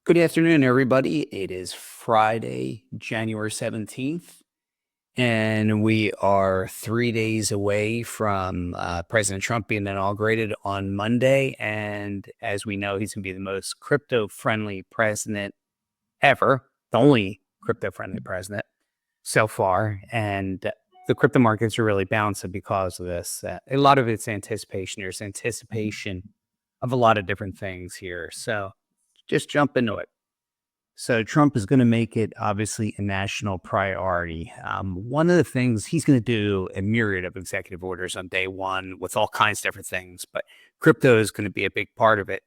Good afternoon, everybody. It is Friday, January 17th, and we are 3 days away from President Trump being inaugurated on Monday. And as we know, he's going to be the most crypto-friendly president ever, the only crypto-friendly president so far. And the crypto markets are really bouncing because of this. A lot of it's anticipation. There's anticipation of a lot of different things here. So just jump into it. So Trump is going to make it obviously a national priority. One of the things he's going to do a myriad of executive orders on day one with all kinds of different things, but crypto is going to be a big part of it.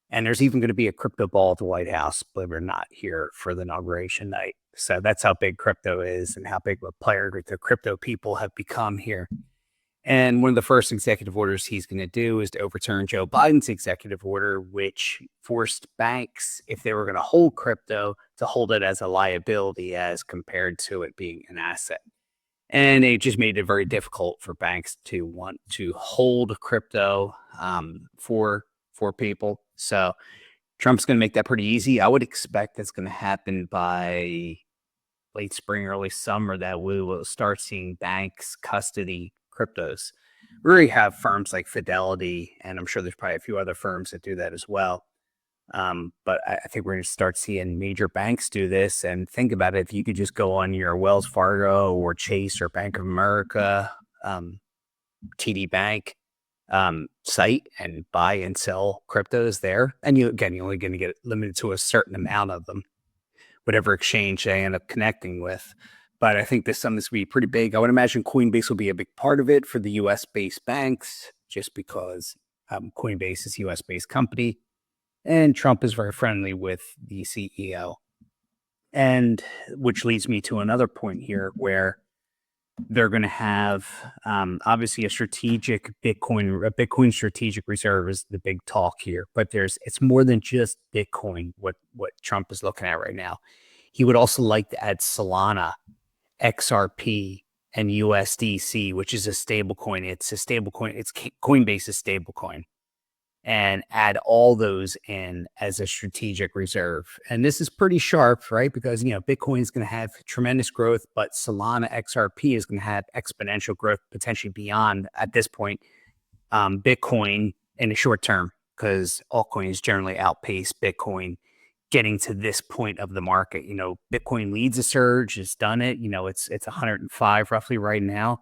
And there's even going to be a crypto ball at the White House, believe it or not, here for the inauguration night. So that's how big crypto is and how big of a player the crypto people have become here. And one of the first executive orders he's going to do is to overturn Joe Biden's executive order, which forced banks, if they were going to hold crypto, to hold it as a liability as compared to it being an asset. And it just made it very difficult for banks to want to hold crypto for people. So Trump's going to make that pretty easy. I would expect that's going to happen by late spring, early summer, that we will start seeing banks custody cryptos. We already have firms like Fidelity, and I'm sure there's probably a few other firms that do that as well. But I think we're going to start seeing major banks do this. And think about it, if you could just go on your Wells Fargo or Chase or Bank of America, TD Bank site and buy and sell cryptos there. And you're only going to get limited to a certain amount of them, whatever exchange they end up connecting with. But I think this sum is going to be pretty big. I would imagine Coinbase will be a big part of it for the US-based banks, just because Coinbase is a US-based company. And Trump is very friendly with the CEO. And which leads me to another point here where they're going to have obviously a Bitcoin strategic reserve is the big talk here. But it's more than just Bitcoin, what Trump is looking at right now. He would also like to add Solana, XRP, and USDC, which is a stable coin. It's a stable coin. It's Coinbase's stable coin, and add all those in as a strategic reserve. And this is pretty sharp, right? Because, Bitcoin is going to have tremendous growth, but Solana XRP is going to have exponential growth potentially beyond, at this point, Bitcoin in the short term, because altcoins generally outpace Bitcoin getting to this point of the market. Bitcoin leads a surge, it's done it. It's 105 roughly right now.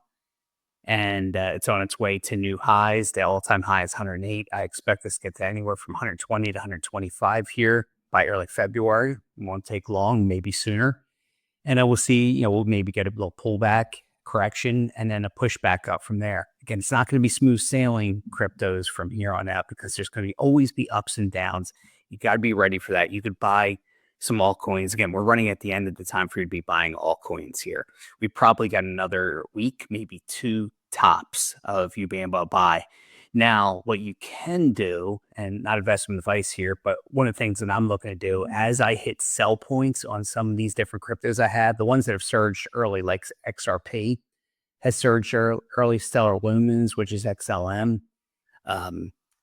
And it's on its way to new highs. The all-time high is 108. I expect this to get to anywhere from 120 to 125 here by early February. It won't take long, maybe sooner. And I will see, we'll maybe get a little pullback, correction, and then a pushback up from there. Again, it's not going to be smooth sailing cryptos from here on out, because there's going to always be ups and downs. You got to be ready for that. You could buy some altcoins. Again, we're running at the end of the time for you to be buying altcoins here. We probably got another week, maybe two tops, of you being able to buy. Now, what you can do, and not investment advice here, but one of the things that I'm looking to do as I hit sell points on some of these different cryptos I have, the ones that have surged early, like XRP has surged early, Stellar Lumens, which is XLM.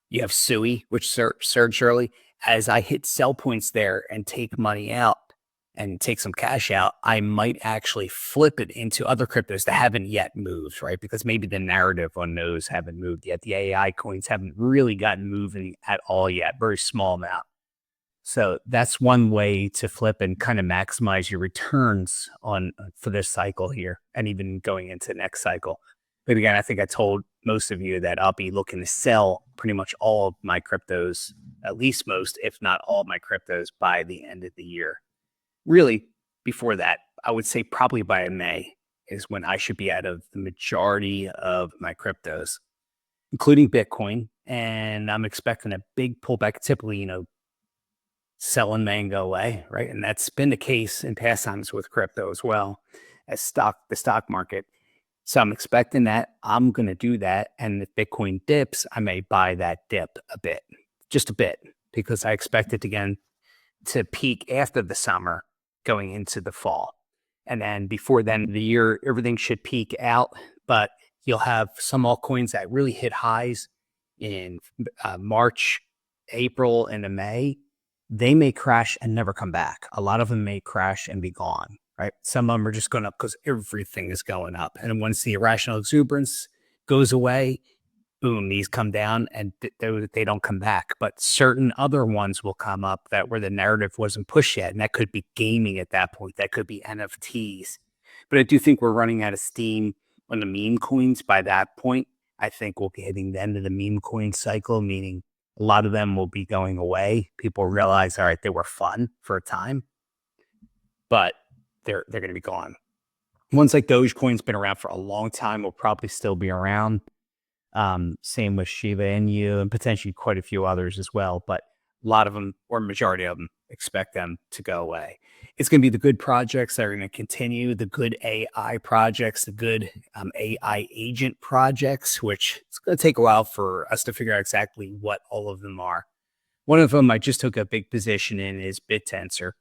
You have SUI, which surged early. As I hit sell points there and take money out and take some cash out, I might actually flip it into other cryptos that haven't yet moved, right? Because maybe the narrative on those haven't moved yet. The AI coins haven't really gotten moving at all yet, very small amount. So that's one way to flip and kind of maximize your returns for this cycle here, and even going into next cycle. But again, I think I told most of you that I'll be looking to sell pretty much all of my cryptos, at least most, if not all of my cryptos, by the end of the year. Really, before that, I would say probably by May is when I should be out of the majority of my cryptos, including Bitcoin. And I'm expecting a big pullback, typically, sell in May and go away, right? And that's been the case in past times with crypto as well as the stock market. So I'm expecting that. I'm going to do that. And if Bitcoin dips, I may buy that dip a bit, just a bit, because I expect it again to peak after the summer going into the fall. And then before the end of the year, everything should peak out, but you'll have some altcoins that really hit highs in March, April, and May they may crash and never come back. A lot of them may crash and be gone, right? Some of them are just going up because everything is going up. And once the irrational exuberance goes away, boom, these come down and they don't come back. But certain other ones will come up that where the narrative wasn't pushed yet. And that could be gaming at that point. That could be NFTs. But I do think we're running out of steam on the meme coins by that point. I think we'll be hitting the end of the meme coin cycle, meaning a lot of them will be going away. People realize, all right, they were fun for a time, but they're going to be gone. Ones like Dogecoin's been around for a long time, will probably still be around. Same with Shiba Inu and potentially quite a few others as well. But a lot of them, or majority of them, expect them to go away. It's going to be the good projects that are going to continue, the good AI projects, the good AI agent projects, which it's going to take a while for us to figure out exactly what all of them are. One of them I just took a big position in is BitTensor.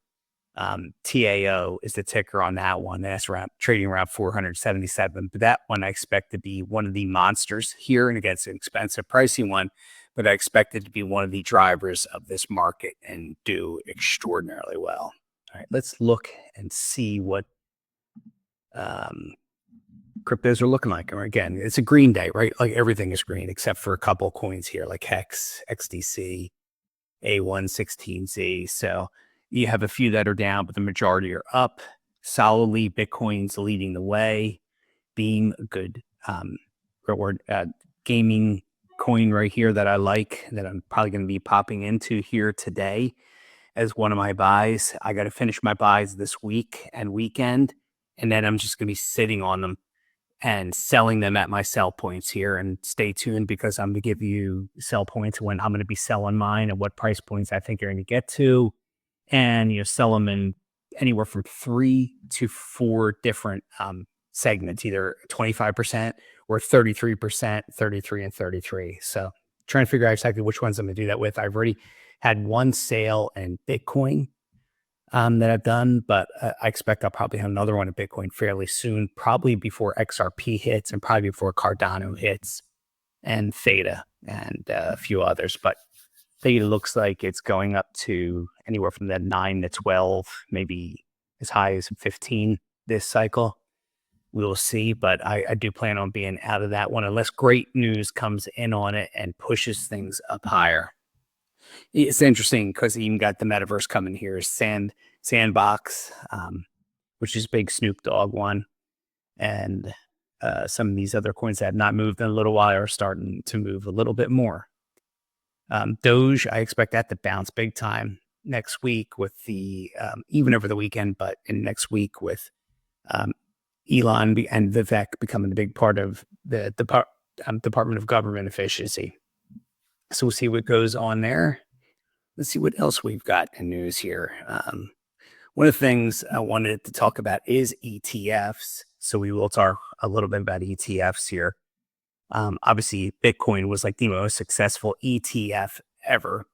TAO is the ticker on that one. That's trading around 477. But that one I expect to be one of the monsters here. And again, it's an expensive pricing one, but I expect it to be one of the drivers of this market and do extraordinarily well. All right, let's look and see what cryptos are looking like. Or again, it's a green day, right? Like everything is green except for a couple coins here, like Hex, XDC, A116Z. So you have a few that are down, but the majority are up. Solidly, Bitcoin's leading the way. Beam, a good reward gaming coin right here that I like, that I'm probably going to be popping into here today as one of my buys. I got to finish my buys this week and weekend, and then I'm just going to be sitting on them and selling them at my sell points here. And stay tuned because I'm going to give you sell points when I'm going to be selling mine and what price points I think you're going to get to. And sell them in anywhere from 3 to 4 different segments, either 25% or 33%, 33 and 33. So trying to figure out exactly which ones I'm going to do that with. I've already had one sale in Bitcoin that I've done, but I expect I'll probably have another one in Bitcoin fairly soon, probably before XRP hits and probably before Cardano hits and Theta and a few others. But Theta looks like it's going up to anywhere from that 9 to 12, maybe as high as 15 this cycle. We will see, but I do plan on being out of that one unless great news comes in on it and pushes things up higher. It's interesting because you even got the metaverse coming here, Sandbox, which is big Snoop Dogg one, and some of these other coins that have not moved in a little while are starting to move a little bit more. Doge, I expect that to bounce big time next week with the even over the weekend, but in next week with Elon and Vivek becoming a big part of the Department of Government Efficiency. So we'll see what goes on there. Let's see what else we've got in news here. One of the things I wanted to talk about is ETFs. So we will talk a little bit about ETFs here. Obviously, Bitcoin was like the most successful ETF ever.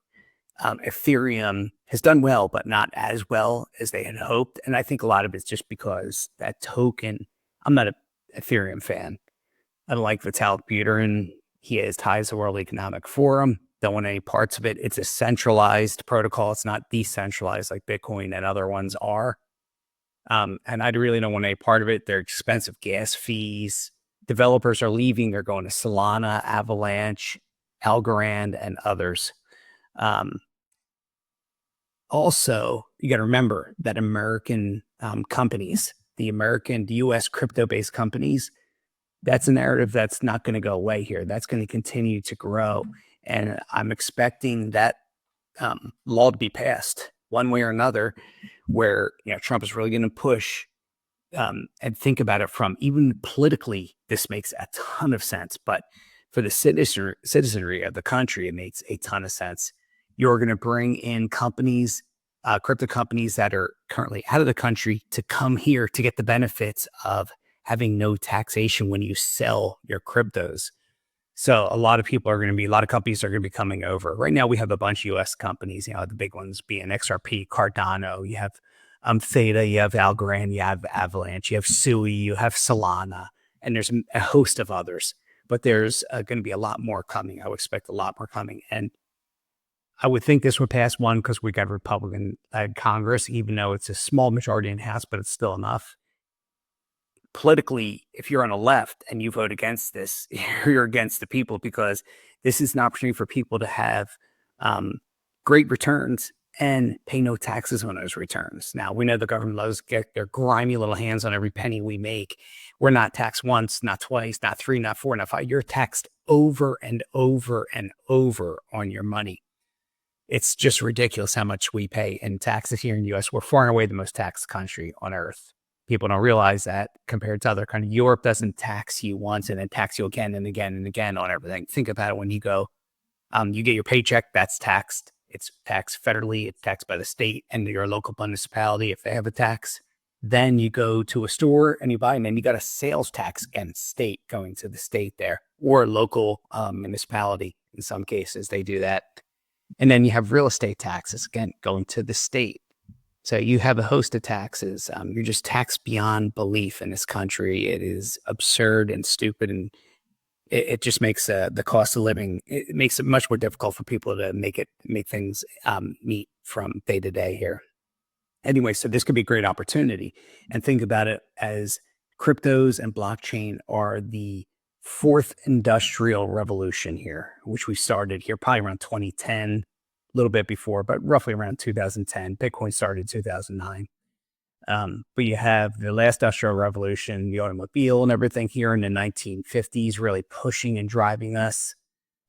Ethereum has done well, but not as well as they had hoped. And I think a lot of it's just because that token, I'm not an Ethereum fan. I don't like Vitalik Buterin. He has ties to the World Economic Forum. Don't want any parts of it. It's a centralized protocol. It's not decentralized like Bitcoin and other ones are. And I really don't want any part of it. They're expensive gas fees. Developers are leaving. They're going to Solana, Avalanche, Algorand, and others. Also, you got to remember that American companies, the U.S. crypto-based companies, that's a narrative that's not going to go away here. That's going to continue to grow. And I'm expecting that law to be passed one way or another, where Trump is really going to push and think about it from even politically, this makes a ton of sense. But for the citizenry of the country, it makes a ton of sense. You're going to bring in companies, crypto companies that are currently out of the country to come here to get the benefits of having no taxation when you sell your cryptos. So a lot of companies are going to be coming over. Right now, we have a bunch of U.S. companies, the big ones being XRP, Cardano, you have Theta, you have Algorand, you have Avalanche, you have Sui, you have Solana, and there's a host of others. But there's going to be a lot more coming. I would expect a lot more coming. And I would think this would pass one because we got Republican Congress, even though it's a small majority in the House, but it's still enough. Politically, if you're on the left and you vote against this, you're against the people because this is an opportunity for people to have um, great returns and pay no taxes on those returns. Now, we know the government loves to get their grimy little hands on every penny we make. We're not taxed once, not twice, not three, not four, not five. You're taxed over and over and over on your money. It's just ridiculous how much we pay in taxes here in the U.S. We're far and away the most taxed country on earth. People don't realize that compared to other countries. Europe doesn't tax you once and then tax you again and again and again on everything. Think about it when you go, you get your paycheck, that's taxed. It's taxed federally, it's taxed by the state and your local municipality if they have a tax. Then you go to a store and you buy, and then you got a sales tax against state going to the state there or local municipality. In some cases, they do that. And then you have real estate taxes, again, going to the state. So you have a host of taxes. You're just taxed beyond belief in this country. It is absurd and stupid, and it just makes the cost of living, it makes it much more difficult for people to make things meet from day to day here. Anyway, so this could be a great opportunity. And think about it as cryptos and blockchain are the fourth industrial revolution here, which we started here probably around 2010, a little bit before, but roughly around 2010. Bitcoin started in 2009. But you have the last industrial revolution, the automobile and everything here in the 1950s, really pushing and driving us,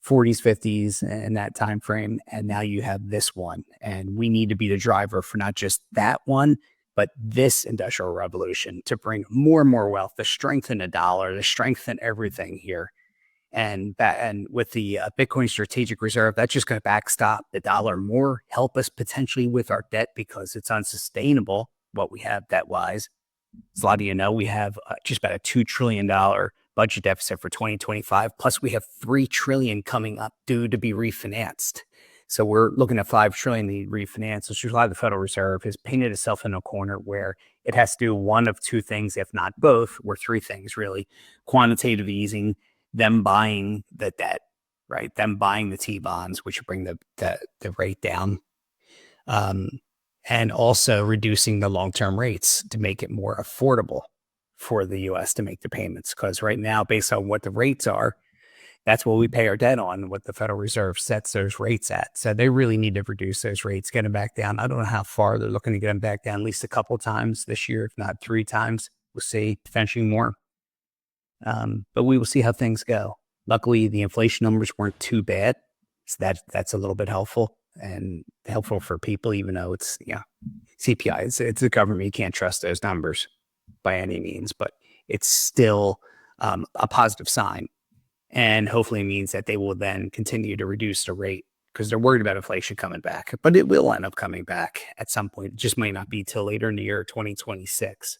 40s, 50s, and that time frame. And now you have this one. And we need to be the driver for not just that one, but this industrial revolution to bring more and more wealth, to strengthen the dollar, to strengthen everything here. And with the Bitcoin strategic reserve, that's just going to backstop the dollar more, help us potentially with our debt because it's unsustainable what we have debt wise. As a lot of you know, we have just about a $2 trillion budget deficit for 2025. Plus, we have $3 trillion coming up due to be refinanced. So we're looking at $5 trillion to refinance, which is why the Federal Reserve has painted itself in a corner where it has to do one of two things, if not both, or three things really: quantitative easing, them buying the debt, right? Them buying the T-bonds, which bring the rate down. And also reducing the long-term rates to make it more affordable for the U.S. to make the payments. Because right now, based on what the rates are, that's what we pay our debt on, what the Federal Reserve sets those rates at. So they really need to reduce those rates, get them back down. I don't know how far they're looking to get them back down, at least a couple of times this year, if not 3 times. We'll see, potentially more. But we will see how things go. Luckily, the inflation numbers weren't too bad. So that's a little bit helpful and helpful for people, even though it's, CPI, it's the government. You can't trust those numbers by any means, but it's still a positive sign. And hopefully it means that they will then continue to reduce the rate because they're worried about inflation coming back. But it will end up coming back at some point. It just might not be till later in the year 2026.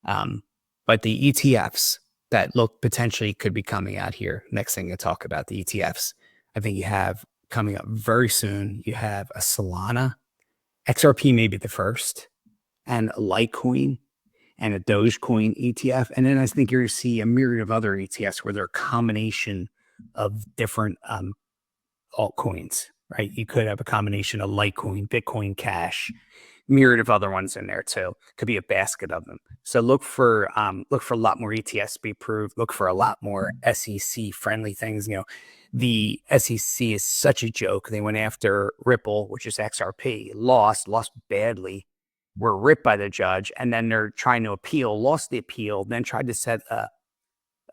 But the ETFs that look potentially could be coming out here. Next thing to talk about, the ETFs. I think you have coming up very soon. You have a Solana, XRP may be the first, and a Litecoin and a Dogecoin ETF. And then I think you're going to see a myriad of other ETFs where they're a combination of different altcoins, right? You could have a combination of Litecoin, Bitcoin Cash, myriad of other ones in there too. Could be a basket of them. So look for a lot more ETFs to be approved. Look for a lot more SEC friendly things. The SEC is such a joke. They went after Ripple, which is XRP, lost badly, were ripped by the judge, and then they're trying to appeal, lost the appeal, then tried to set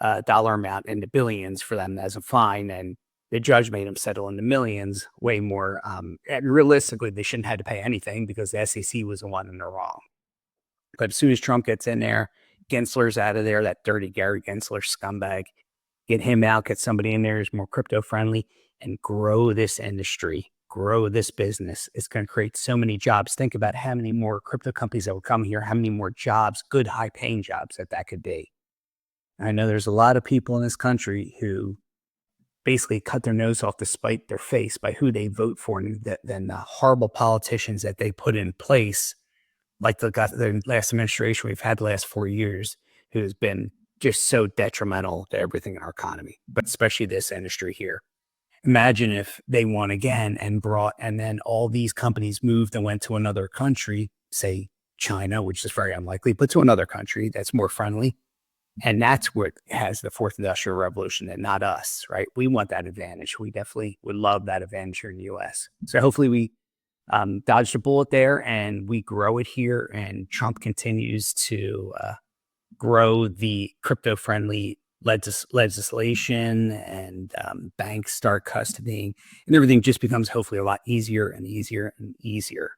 a dollar amount in the billions for them as a fine, and the judge made them settle in the millions, way more. And realistically, they shouldn't have to pay anything because the SEC was the one in the wrong. But as soon as Trump gets in there, Gensler's out of there, that dirty Gary Gensler scumbag, get him out, get somebody in there who's more crypto friendly, and grow this industry, grow this business. It's going to create so many jobs. Think about how many more crypto companies that will come here, how many more jobs, good high paying jobs that could be. I know there's a lot of people in this country who basically cut their nose off to spite their face by who they vote for, and then the horrible politicians that they put in place, like the last administration we've had the last 4 years, who has been just so detrimental to everything in our economy, but especially this industry here. imagine if they won again and then all these companies moved and went to another country, say China, which is very unlikely, but to another country that's more friendly. And that's what has the fourth industrial revolution and not us, right? We want that advantage. We definitely would love that advantage here in the US. So hopefully we dodged a bullet there and we grow it here, and Trump continues to grow the crypto friendly legislation, and banks start custodying, and everything just becomes hopefully a lot easier and easier and easier.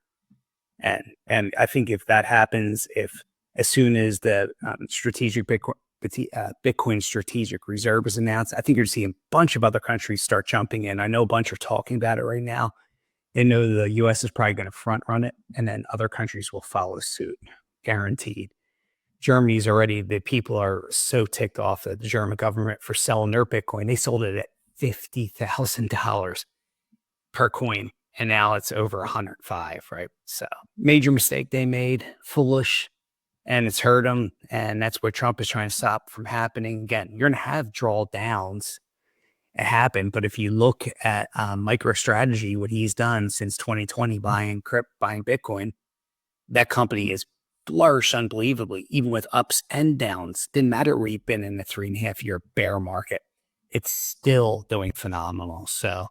And I think if that happens, if as soon as the strategic Bitcoin strategic reserve is announced, I think you're seeing a bunch of other countries start jumping in. I know a bunch are talking about it right now. They know the US is probably going to front run it, and then other countries will follow suit, guaranteed. Germany's already, the people are so ticked off at the German government for selling their Bitcoin. They sold it at $50,000 per coin, and now it's over 105, right? So major mistake they made, foolish, and it's hurt them. And that's what Trump is trying to stop from happening. Again, you're going to have drawdowns happen, but if you look at MicroStrategy, what he's done since 2020, buying Bitcoin, that company is flourished unbelievably, even with ups and downs. Didn't matter where you've been in the 3.5-year bear market. It's still doing phenomenal. So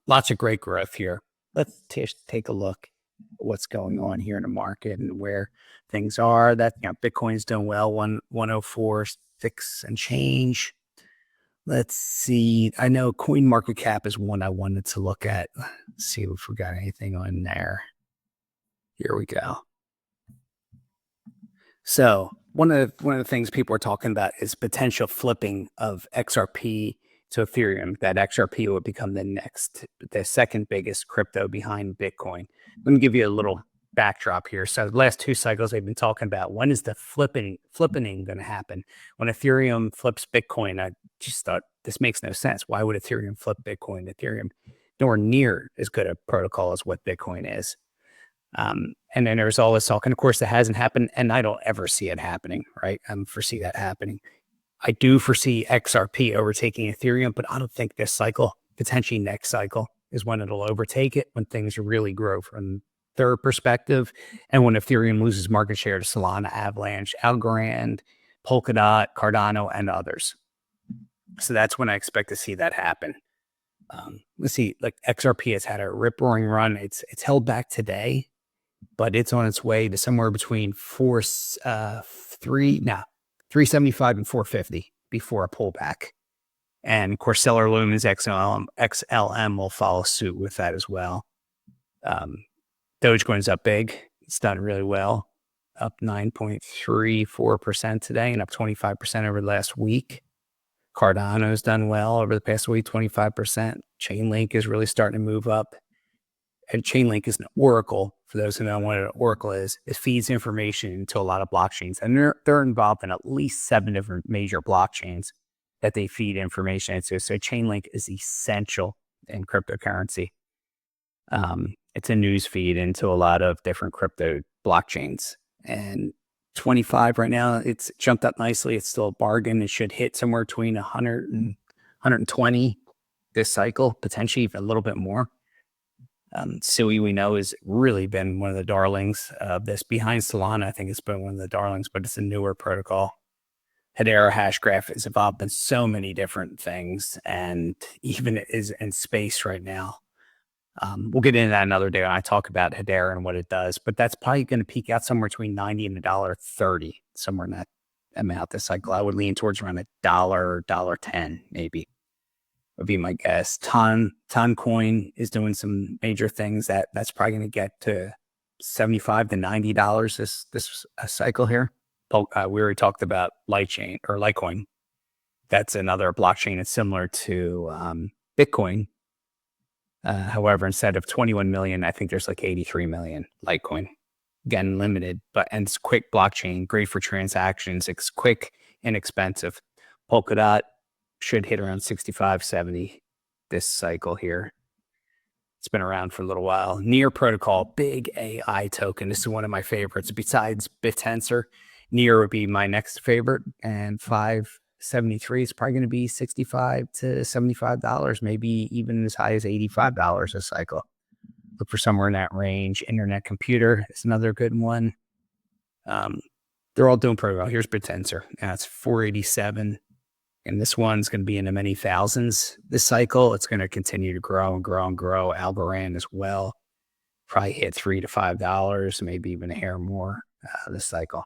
lots of great growth here. Let's take a look at what's going on here in the market and where things are. That Bitcoin's doing well, 104.6 and change. Let's see. I know CoinMarketCap is one I wanted to look at. Let's see if we got anything on there. Here we go. So one of the things people are talking about is potential flipping of XRP to Ethereum. That XRP would become the second biggest crypto behind Bitcoin. Let me give you a little backdrop here. So the last two cycles they've been talking about, when is the flipping going to happen? When Ethereum flips Bitcoin, I just thought this makes no sense. Why would Ethereum flip Bitcoin? Ethereum nowhere near as good a protocol as what Bitcoin is. And then there's all this talk, and of course that hasn't happened, and I don't ever see it happening, right? I don't foresee that happening. I do foresee XRP overtaking Ethereum, but I don't think this cycle, potentially next cycle, is when it'll overtake it, when things really grow from their perspective, and when Ethereum loses market share to Solana, Avalanche, Algorand, Polkadot, Cardano, and others. So that's when I expect to see that happen. Let's see, like XRP has had a rip-roaring run. It's held back today, but it's on its way to somewhere between 375 and 450 before a pullback. And of course, Stellar Lumens XLM will follow suit with that as well. Dogecoin's up big. It's done really well, up 9.34% today and up 25% over the last week. Cardano's done well over the past week, 25%. Chainlink is really starting to move up. And Chainlink is an oracle. For those who don't know what an oracle is, it feeds information into a lot of blockchains. And they're involved in at least 7 different major blockchains that they feed information into. So Chainlink is essential in cryptocurrency. It's a news feed into a lot of different crypto blockchains. And 25 right now, it's jumped up nicely. It's still a bargain. It should hit somewhere between 100 and 120 this cycle, potentially even a little bit more. Sui, we know, has really been one of the darlings of this. Behind Solana, I think it's been one of the darlings, but it's a newer protocol. Hedera Hashgraph has evolved in so many different things, and even is in space right now. We'll get into that another day when I talk about Hedera and what it does, but that's probably going to peak out somewhere between 90 and $1.30, somewhere in that amount this cycle. I would lean towards around $1, $1.10, maybe, would be my guess. Toncoin is doing some major things that's probably going to get to $75 to $90 this cycle here. We already talked about Litecoin. That's another blockchain that's similar to Bitcoin. However, instead of 21 million, I think there's like 83 million Litecoin. Again, limited, and it's quick blockchain, great for transactions. It's quick, inexpensive. Polkadot should hit around 65, 70 this cycle here. It's been around for a little while. Near Protocol, big AI token. This is one of my favorites. Besides BitTensor, Near would be my next favorite. And 5 73. It's probably going to be $65 to $75, maybe even as high as $85 a cycle. Look for somewhere in that range. Internet computer is another good one. They're all doing pretty well. Here's Pretensor. That's 487. And this one's going to be in the many thousands this cycle. It's going to continue to grow and grow and grow. Algorand as well. Probably hit $3 to $5, maybe even a hair more this cycle.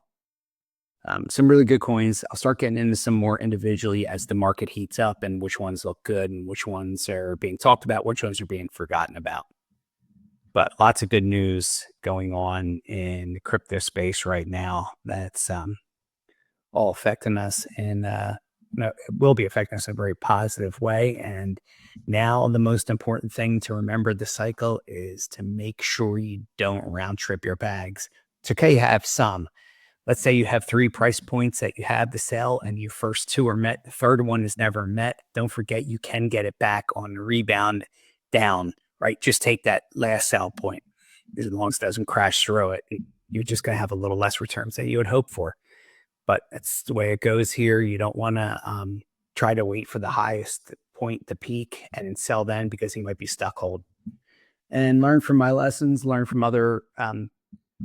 Some really good coins. I'll start getting into some more individually as the market heats up and which ones look good and which ones are being talked about, which ones are being forgotten about. But lots of good news going on in the crypto space right now that's all affecting us, and it will be affecting us in a very positive way. And now the most important thing to remember this cycle is to make sure you don't round trip your bags. It's okay to have some. Let's say you have 3 price points that you have to sell and your first 2 are met. The third one is never met. Don't forget you can get it back on the rebound down, right? Just take that last sell point. As long as it doesn't crash through it, you're just going to have a little less returns that you would hope for. But that's the way it goes here. You don't want to try to wait for the highest point to peak and then sell then, because you might be stuck hold. And learn from my lessons, learn from other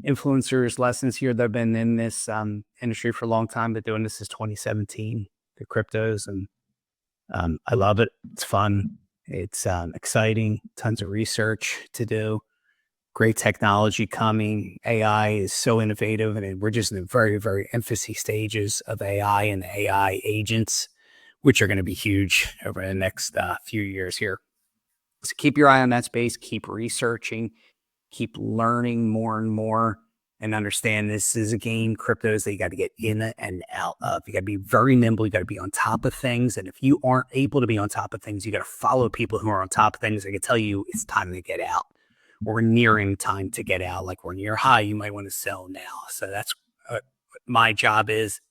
influencers' lessons here that have been in this industry for a long time. Been doing this since 2017, the cryptos. And I love it. It's fun. It's exciting. Tons of research to do. Great technology coming. AI is so innovative, and we're just in the very, very infancy stages of AI and AI agents, which are going to be huge over the next few years here. So keep your eye on that space. Keep researching. Keep learning more and more, and understand this is a game, cryptos, that you got to get in and out of. You got to be very nimble. You got to be on top of things. And if you aren't able to be on top of things, you got to follow people who are on top of things. They can tell you it's time to get out. Or nearing time to get out, like we're near high, you might want to sell now. So that's what my job is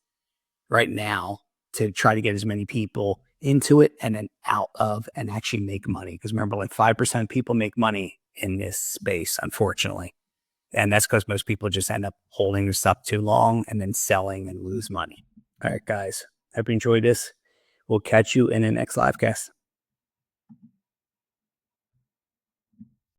right now, to try to get as many people into it and then out of and actually make money. Because remember, like 5% of people make money in this space, unfortunately. And that's because most people just end up holding their stuff too long and then selling and lose money. All right, guys, hope you enjoyed this. We'll catch you in the next live cast.